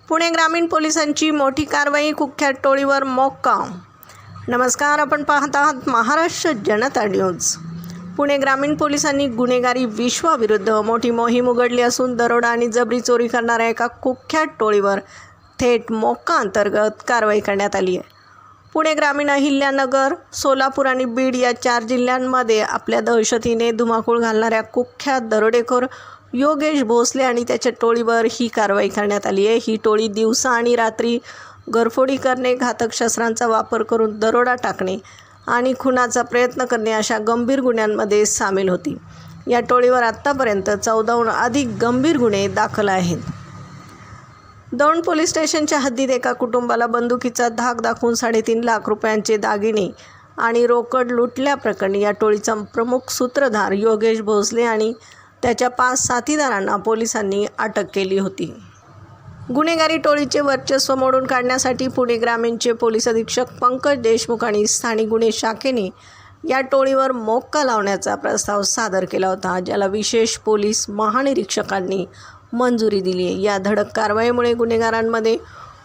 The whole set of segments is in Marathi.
पुणे ग्रामीण पोलिसांची मोठी कारवाई, कुख्यात टोळीवर मोक्काम. नमस्कार, आपण पाहत आहात महाराष्ट्र जनता न्यूज. पुणे ग्रामीण पोलिसांनी गुन्हेगारी विश्वाविरुद्ध मोठी मोहीम उघडली असून दरोडा आणि जबरी चोरी करणाऱ्या एका कुख्यात टोळीवर थेट मोक्का अंतर्गत कारवाई करण्यात आली आहे. पुणे ग्रामीण, अहिल्यानगर, सोलापूर आणि बीड या 4 जिल्ह्यांमध्ये आपल्या दहशतीने धुमाकूळ घालणाऱ्या कुख्यात दरोडेखोर योगेश भोसले आणि त्याच्या टोळीवर ही कारवाई करण्यात आली आहे. ही टोळी दिवसा आणि रात्री घरफोडी करणे, घातक शस्त्रांचा वापर करून दरोडा टाकणे आणि खुनाचा प्रयत्न करणे अशा गंभीर गुन्ह्यांमध्ये सामील होती. या टोळीवर आत्तापर्यंत 14हून अधिक गंभीर गुन्हे दाखल आहेत. दौंड पोलीस स्टेशनच्या हद्दीत एका कुटुंबाला बंदुकीचा धाक दाखवून 3.5 लाख रुपयांचे दागिने आणि रोकड लुटल्याप्रकरणी या टोळीचा प्रमुख सूत्रधार योगेश भोसले आणि त्याच्या 5 साथीदारांना पोलिसांनी अटक केली होती. गुन्हेगारी टोळीचे वर्चस्व मोडून काढण्यासाठी पुणे ग्रामीणचे पोलीस अधीक्षक पंकज देशमुख आणि स्थानिक गुन्हे शाखेने या टोळीवर मोक्का लावण्याचा प्रस्ताव सादर केला होता, ज्याला विशेष पोलीस महानिरीक्षकांनी मंजुरी दिली आहे. या धडक कारवाईमुळे गुन्हेगारांमध्ये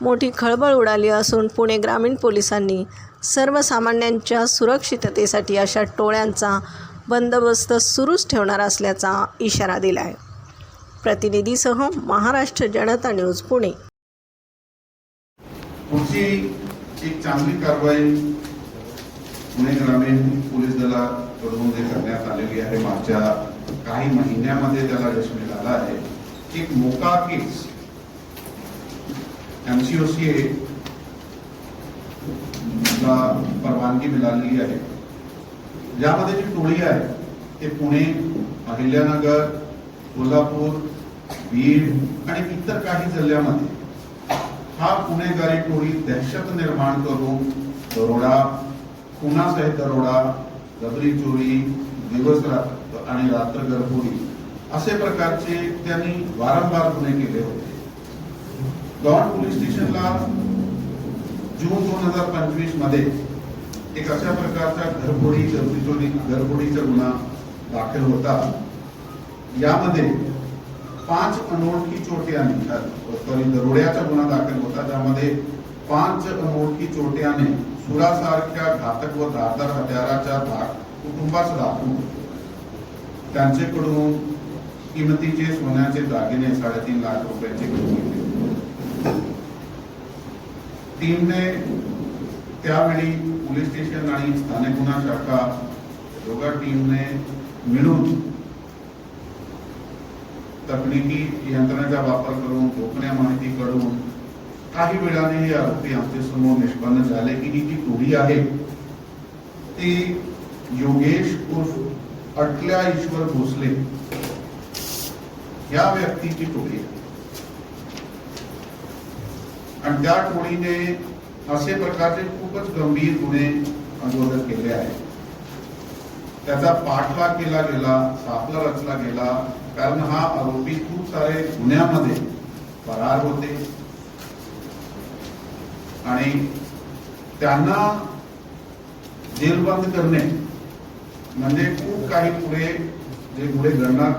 मोठी खळबळ उडाली असून पुणे ग्रामीण पोलिसांनी सर्वसामान्यांच्या सुरक्षिततेसाठी अशा टोळ्यांचा बंदोबस्त सुरूच ठेवणार असल्याचा इशारा दिला आहे. प्रतिनिधीसह महाराष्ट्र जनता न्यूज, पुणे. पुढची एक चांगली कारवाई पुणे ग्रामीण पोलीस दलाकडून करण्यात आलेली आहे. मागच्या काही महिन्यामध्ये त्याला यश मिळालं आहे. एक मोका केस MCOCA ला परवानगी मिळालेली आहे. ज्यामध्ये जी टोळी आहे ते पुणे, अहिल्यानगर, सोलापूर, बीड आणि इतर काही जिल्ह्यामध्ये हा गुन्हेगारी टोळी दहशत निर्माण करून दरोडा, खुनासहित दरोडा, जबरी चोरी, दिवस आणि रात्र घरफोडी असे प्रकारचे त्यांनी वारंवार गुन्हे केले होते. दौंड पोलीस स्टेशनला जून 2025 मध्ये एक अशा प्रकारचा घरफोडी, जबरी चोरी, घरफोडीचा गुन्हा दाखल होता. यामध्ये 5 अनोळखी चोरट्यांनी दरोड्याचा गुन्हा दाखल होता, ज्यामध्ये 5 अनोळखी चोरट्याने सुरासारख्या घातक व धारदार हत्याराचा धाक कुटुंबास दाखवून त्यांच्याकडून किमतीचे सोन्याचे दागिने 3.5 लाख रुपयांचे घेतले. टीमने त्यावेळी पोलीस स्टेशन आणि स्थानिक गुन्हा शाखा दोघा टीमने मिळून तकनिकी यंत्रणेचा वापर करून गोपनीय माहिती करून काही वेळाने हे आरोपी आमच्या समोर निष्पन्न झाले की ही जी टोळी आहे ती योगेश उर्फ अटल्या ईश्वर भोसले या व्यक्तीची टोळी आहे. आणि त्या टोळीने असे प्रकारचे खूपच गंभीर गुन्हे अगोदर केले आहेत. त्याचा पाठलाग केला गेला, सापळा रचला गेला, कारण हा आरोपी खूप सारे गुन्ह्यामध्ये फरार होते आणि त्यांना जेलबंद करणे म्हणजे खूप काही पुढे जे गुन्हे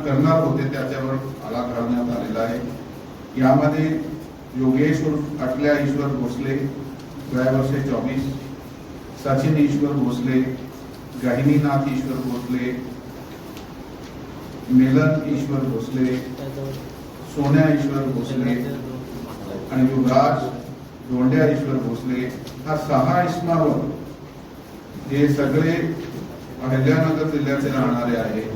करणार होते त्याच्यावर आळा घालण्यात आलेला आहे. यामध्ये योगेश उर्फ अटल्या ईश्वर भोसले, वय वर्ष 24, सचिन ईश्वर भोसले, गहिनीनाथ ईश्वर भोसले, मिलन ईश्वर भोसले, सोन्या ईश्वर भोसले आणि युवराज दोंड्या ईश्वर भोसले, हा 6 इसमावर हे सगळे अहिल्यानगर जिल्ह्याचे राहणारे आहे.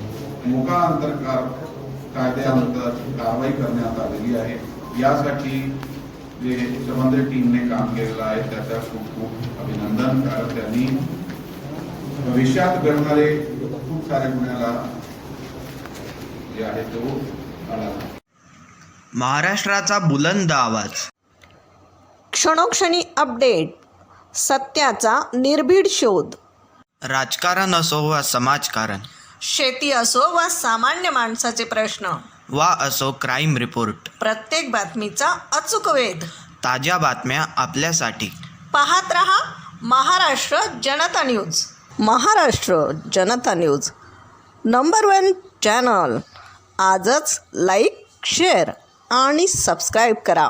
मोका अंतर्गत कायद्याअंतर्गत कारवाई करण्यात आलेली आहे. यासाठी जे समन्वय टीमने काम केलेलं आहे त्याचा खूप खूप अभिनंदन, कारण त्यांनी भविष्यात घडणारे खूप सारे गुन्ह्याला जे आहे तो आळा. महाराष्ट्राचा बुलंद आवाज, क्षणोक्षणी अपडेट, सत्याचा निर्भीड शोध. राजकारण असो वा समाजकारण, शेती असो वा सामान्य माणसाचे प्रश्न, वा असो क्राईम रिपोर्ट, प्रत्येक बातमीचा अचूक वेध. ताज्या बातम्या आपल्यासाठी. पाहत रहा महाराष्ट्र जनता न्यूज. महाराष्ट्र जनता न्यूज नंबर 1 चॅनल. आजच लाईक, शेअर आणि सबस्क्राईब करा.